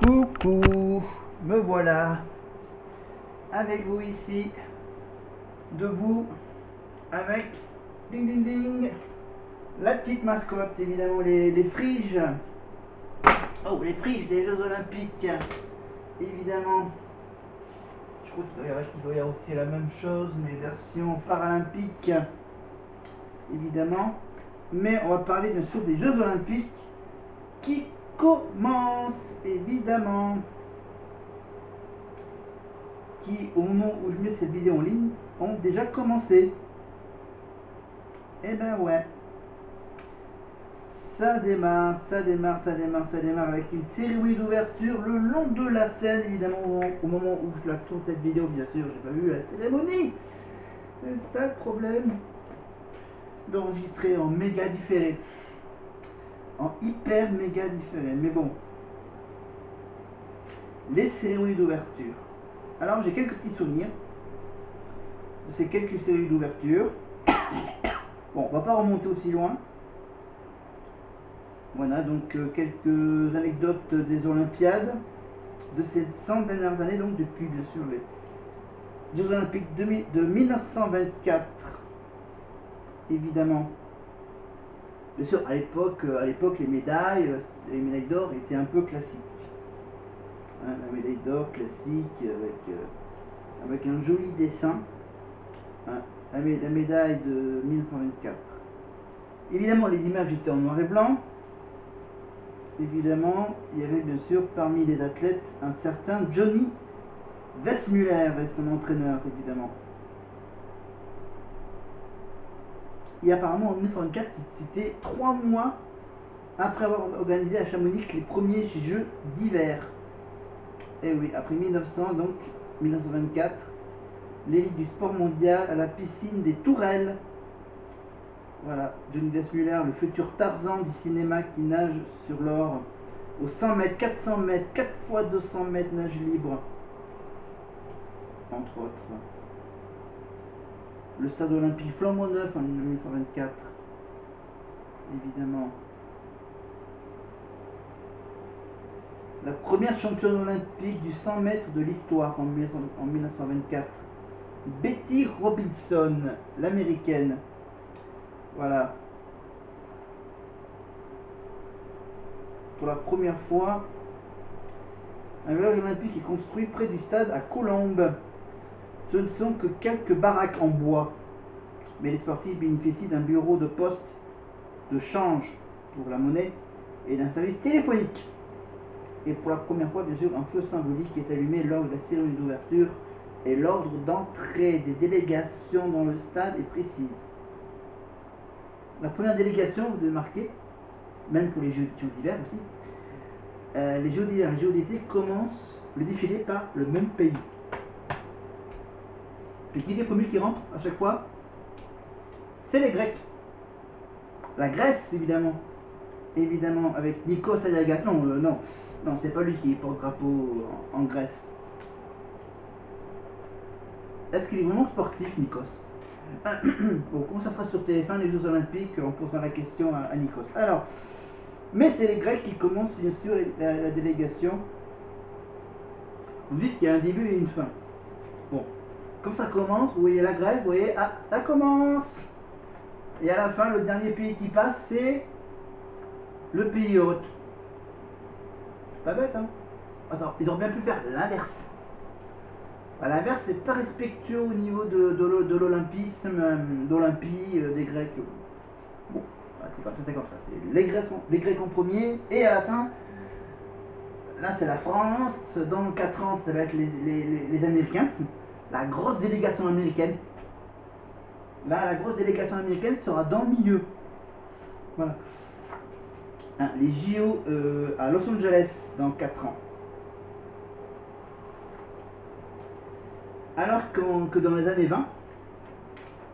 Coucou, me voilà avec vous ici, debout, avec ding ding ding, la petite mascotte, évidemment les friges. Oh, les friges des Jeux Olympiques, évidemment. Je crois qu'il doit y avoir aussi la même chose, mais version paralympique, évidemment. Mais on va parler bien sûr des Jeux Olympiques qui commencent, évidemment. Qui, au moment où je mets cette vidéo en ligne, ont déjà commencé. Et ben ouais. Ça démarre avec une série d'ouverture le long de la scène, évidemment, au moment où je la tourne cette vidéo, bien sûr, j'ai pas vu la cérémonie. C'est ça le problème. D'enregistrer en méga différé. En hyper méga différé. Mais bon. Les cérémonies d'ouverture. Alors j'ai quelques petits souvenirs de ces quelques séries d'ouverture. Bon, on va pas remonter aussi loin. Voilà, donc quelques anecdotes des Olympiades de ces 100 dernières années, donc depuis bien sûr les Jeux Olympiques de 1924, évidemment. Bien sûr, à l'époque, les médailles d'or étaient un peu classiques. Hein, la médaille d'or classique avec un joli dessin. Hein, la médaille de 1924. Évidemment, les images étaient en noir et blanc. Évidemment, il y avait bien sûr parmi les athlètes un certain Johnny Weissmuller et son entraîneur, évidemment. Et apparemment, en 1924, c'était 3 mois après avoir organisé à Chamonix les premiers Jeux d'hiver. Et oui, après 1900, donc 1924, l'élite du sport mondial à la piscine des Tourelles. Voilà, Johnny Weissmuller, le futur Tarzan du cinéma qui nage sur l'or aux 100 mètres, 400 mètres, 4 fois 200 mètres nage libre, entre autres. Le stade olympique flambant neuf en 1924, évidemment. La première championne olympique du 100 mètres de l'histoire en 1924. Betty Robinson, l'américaine. Voilà. Pour la première fois, un village olympique est construit près du stade à Colombes. Ce ne sont que quelques baraques en bois, mais les sportifs bénéficient d'un bureau de poste, de change pour la monnaie et d'un service téléphonique. Et pour la première fois, bien sûr, un feu symbolique est allumé lors de la cérémonie d'ouverture et l'ordre d'entrée des délégations dans le stade est précise. La première délégation, vous avez marqué, même pour les Jeux d'hiver aussi, les Jeux d'hiver et les Jeux d'été commencent le défilé par le même pays. Et qui est le premier qui rentre à chaque fois? C'est les Grecs. La Grèce, évidemment. Évidemment, avec Nikos Aliagas. Non, c'est pas lui qui porte drapeau en Grèce. Est-ce qu'il est vraiment sportif, Nikos? Bon, quand ça sera sur TF1, les Jeux Olympiques, on posera la question à Nikos. Alors, mais c'est les Grecs qui commencent, bien sûr, la délégation. Vous dites qu'il y a un début et une fin. Bon, comme ça commence, vous voyez la Grèce, vous voyez, ah, ça commence. Et à la fin, le dernier pays qui passe, c'est le pays hôte. Pas bête, hein? Attends, ils auraient bien pu faire l'inverse. À l'inverse, c'est pas respectueux au niveau de l'olympisme, d'Olympie, des Grecs. Bon, c'est comme ça. C'est les Grecs en premier, et à la fin, là c'est la France, dans 4 ans ça va être les Américains, la grosse délégation américaine. Là, la grosse délégation américaine sera dans le milieu. Voilà. Hein, les JO à Los Angeles dans 4 ans. Alors que dans les années 20,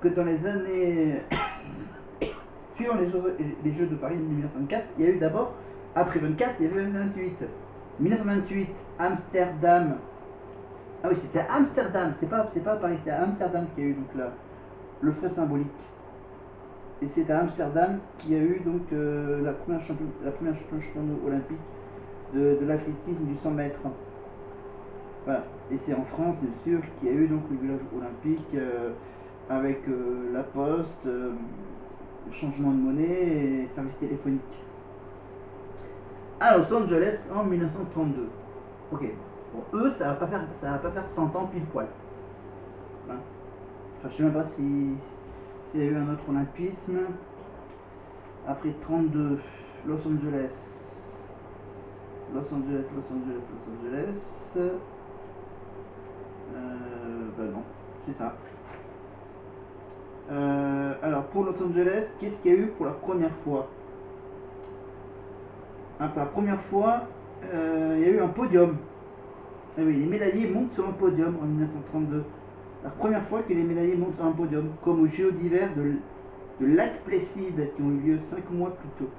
que dans les années suivant les Jeux de Paris de 1924, il y a eu d'abord, après 24, il y avait 28. 1928, Amsterdam. Ah oui, c'était à Amsterdam, c'est pas Paris, c'est à Amsterdam qu'il y a eu donc le feu symbolique. Et c'est à Amsterdam qu'il y a eu donc la première championne olympique de l'athlétisme du 100 mètres. Voilà. Et c'est en France, bien sûr, qu'il y a eu donc le village olympique avec la poste, changement de monnaie et service téléphonique. À Los Angeles en 1932. Ok. Bon, eux, ça va pas faire 100 ans pile poil. Hein. Enfin, je sais même pas s'il y a eu un autre olympisme. Après 32, Los Angeles. Los Angeles, Los Angeles, Los Angeles. Ben non, c'est ça. Alors pour Los Angeles, qu'est-ce qu'il y a eu pour la première fois? Pour la première fois, il y a eu un podium. Ah oui, les médaillés montent sur un podium en 1932. La première fois que les médaillés montent sur un podium, comme aux Jeux d'hiver de Lac Placide qui ont eu lieu 5 mois plus tôt.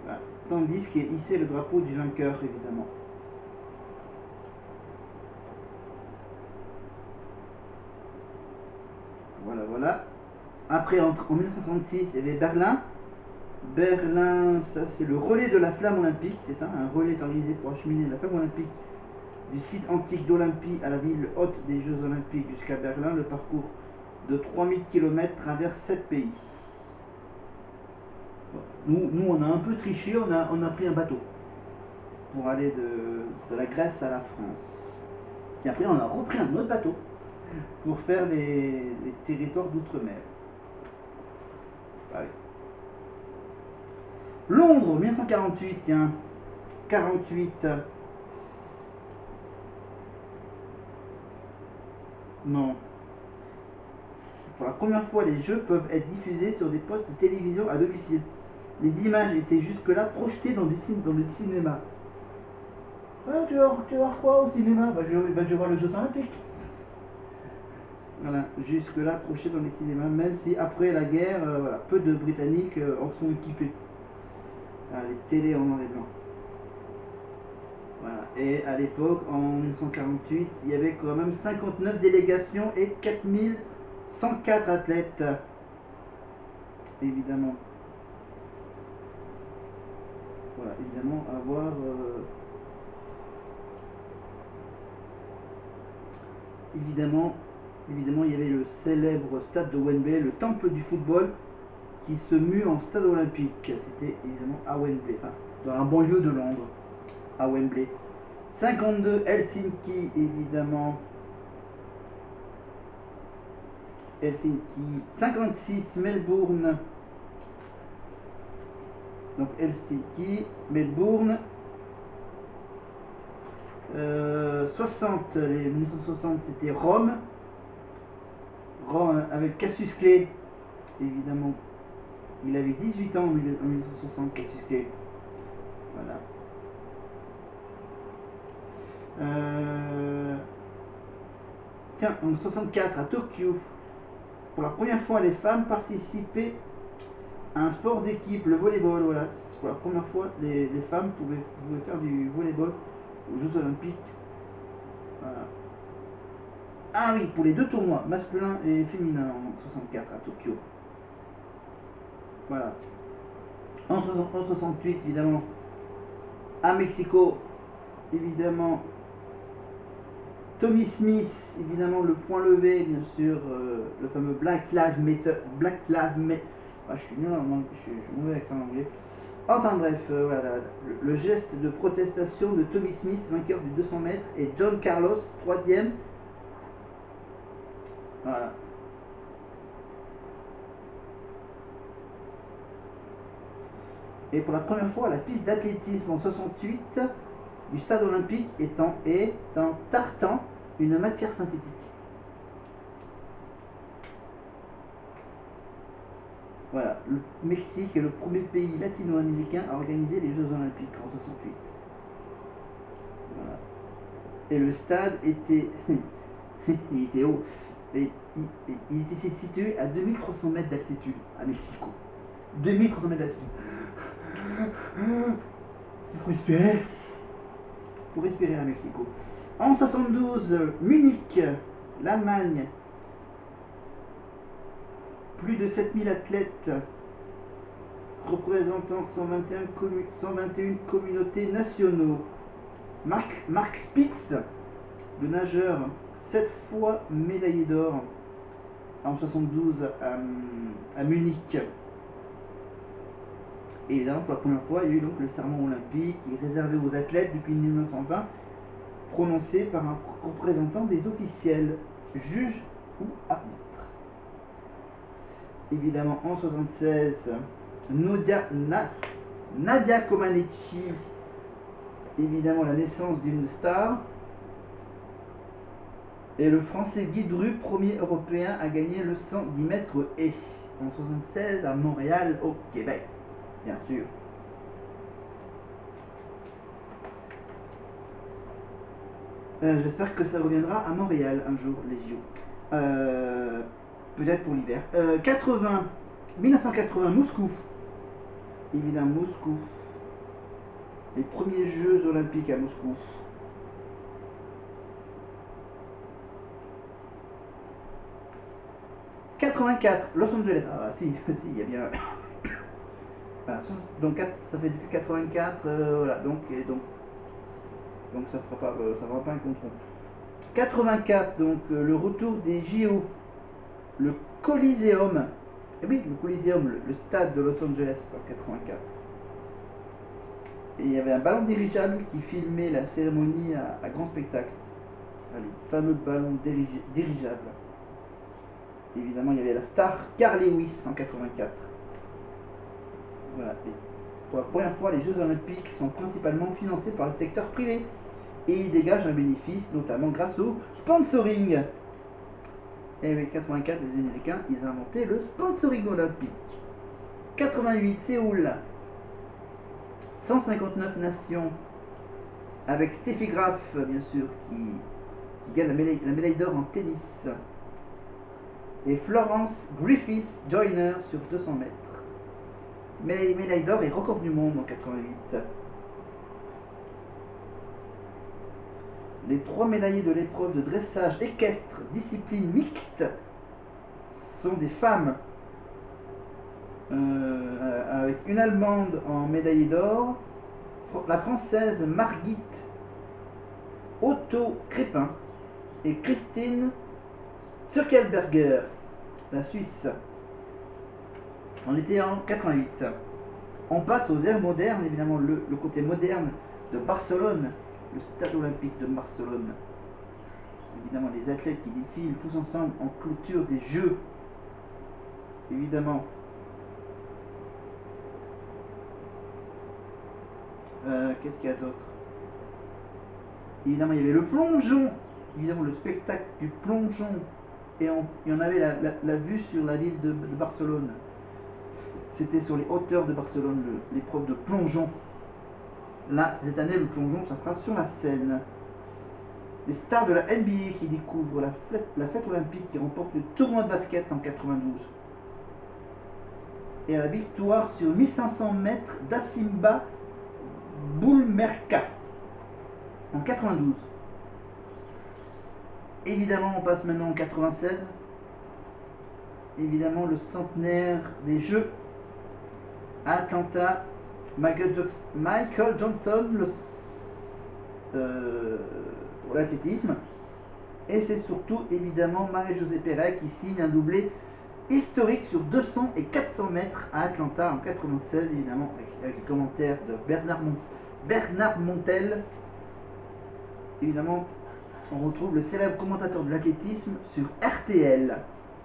Voilà. Tandis qu'il est hissé le drapeau du vainqueur, évidemment. Voilà, voilà. Après, en 1966, il y avait Berlin. Berlin, ça c'est le relais de la flamme olympique, c'est ça, un relais organisé pour acheminer la flamme olympique du site antique d'Olympie à la ville haute des Jeux olympiques jusqu'à Berlin. Le parcours de 3000 km traverse 7 pays. Nous, on a un peu triché, on a pris un bateau pour aller de la Grèce à la France. Et après, on a repris un autre bateau pour faire les territoires d'outre-mer. Ah oui. Londres, 1948, tiens. 48. Non. Pour la première fois, les jeux peuvent être diffusés sur des postes de télévision à domicile. Les images étaient jusque-là projetées dans des cinémas. Tu vas voir quoi au cinéma? Je vais voir le Jeux Olympiques. Voilà, jusque-là projeté dans les cinémas, même si après la guerre, voilà, peu de Britanniques en sont équipés. Les télés en noir et blanc. Voilà. Et à l'époque, en 1948, il y avait quand même 59 délégations et 4104 athlètes. Évidemment. Voilà, évidemment, avoir. Évidemment, il y avait le célèbre stade de Wembley, le temple du football, qui se mue en stade olympique. C'était évidemment à Wembley, enfin, dans la banlieue de Londres, à Wembley. 52 Helsinki, évidemment. Helsinki. 56 Melbourne. Donc Helsinki, Melbourne. 60, les 1960 c'était Rome. Rome avec Cassius Clay, évidemment. Il avait 18 ans en 1960, Cassius Clay. Voilà. Tiens, en 64 à Tokyo, pour la première fois, les femmes participaient à un sport d'équipe, le volleyball. Voilà, pour la première fois, les femmes pouvaient faire du volleyball aux Jeux Olympiques. Voilà. Ah oui, pour les deux tournois, masculin et féminin en 64 à Tokyo. Voilà. En 68, évidemment, à Mexico, évidemment, Tommy Smith, évidemment, le point levé, bien sûr, le fameux Black Lives Matter. Ah, je suis nul en anglais, je suis mauvais avec ça en anglais. Enfin bref, voilà, le geste de protestation de Tommy Smith, vainqueur du 200 mètres, et John Carlos, troisième. Voilà. Et pour la première fois, la piste d'athlétisme en 68 du stade olympique est en tartan une matière synthétique. Voilà, le Mexique est le premier pays latino-américain à organiser les Jeux olympiques en 68. Voilà. Et le stade était, il était haut. Et il était situé à 2300 mètres d'altitude à Mexico. 2300 mètres d'altitude. Il faut respirer. Pour respirer à Mexico. En 72, Munich, l'Allemagne. Plus de 7000 athlètes représentant 121 communautés nationaux. Mark Spitz, le nageur, 7 fois médaillé d'or en 72 à Munich. Et évidemment, pour la première fois, il y a eu donc le serment olympique, qui est réservé aux athlètes depuis 1920, prononcé par un représentant des officiels, juges ou arbitres. Évidemment, en 1976, Nadia Comaneci, évidemment la naissance d'une star. Et le Français Guy Dru, premier Européen à gagner le 110 mètres haies en 1976 à Montréal, au Québec, bien sûr. J'espère que ça reviendra à Montréal un jour, les JO. Peut-être pour l'hiver. 1980, Moscou. Évidemment, Moscou. Les premiers Jeux olympiques à Moscou. « 84, Los Angeles. Ah si, il y a bien... Voilà, donc ça fait depuis 84, voilà, donc ça fera pas un contre. 84, donc le retour des JO, le Coliseum. Et oui, le Coliseum, le stade de Los Angeles en 84. Et il y avait un ballon dirigeable qui filmait la cérémonie à grand spectacle. Les fameux ballons dirigeables. Évidemment, il y avait la star Carl Lewis en 84. Voilà. Et pour la première fois, les Jeux Olympiques sont principalement financés par le secteur privé. Et ils dégagent un bénéfice, notamment grâce au sponsoring. Et oui, 84, les Américains, ils ont inventé le sponsoring olympique. 88, Séoul. 159 nations. Avec Steffi Graf, bien sûr, qui gagne la médaille d'or en tennis. Et Florence Griffith Joyner sur 200 mètres. Médaille d'or et record du monde en 88. Les 3 médaillés de l'épreuve de dressage équestre, discipline mixte, sont des femmes. Avec une Allemande en médaillée d'or, la Française Margit Otto-Crépin et Christine Stöckelberger, la Suisse. On était en 88. On passe aux ères modernes, évidemment le côté moderne de Barcelone, le stade olympique de Barcelone. Évidemment les athlètes qui défilent tous ensemble en clôture des Jeux. Évidemment. Qu'est-ce qu'il y a d'autre? Évidemment il y avait le plongeon. Évidemment le spectacle du plongeon. Et on avait la vue sur la ville de Barcelone. C'était sur les hauteurs de Barcelone, l'épreuve de plongeon. Là, cette année, le plongeon, ça sera sur la Seine. Les stars de la NBA qui découvrent la fête olympique, qui remporte le tournoi de basket en 92. Et à la victoire sur 1500 mètres d'Asimba Boulmerka en 92. Évidemment, on passe maintenant en 96. Évidemment, le centenaire des Jeux à Atlanta. Michael Johnson pour l'athlétisme. Et c'est surtout évidemment Marie-Josée Perret qui signe un doublé historique sur 200 et 400 mètres à Atlanta en 96, évidemment avec les commentaires de Bernard Montel. Évidemment, on retrouve le célèbre commentateur de l'athlétisme sur RTL.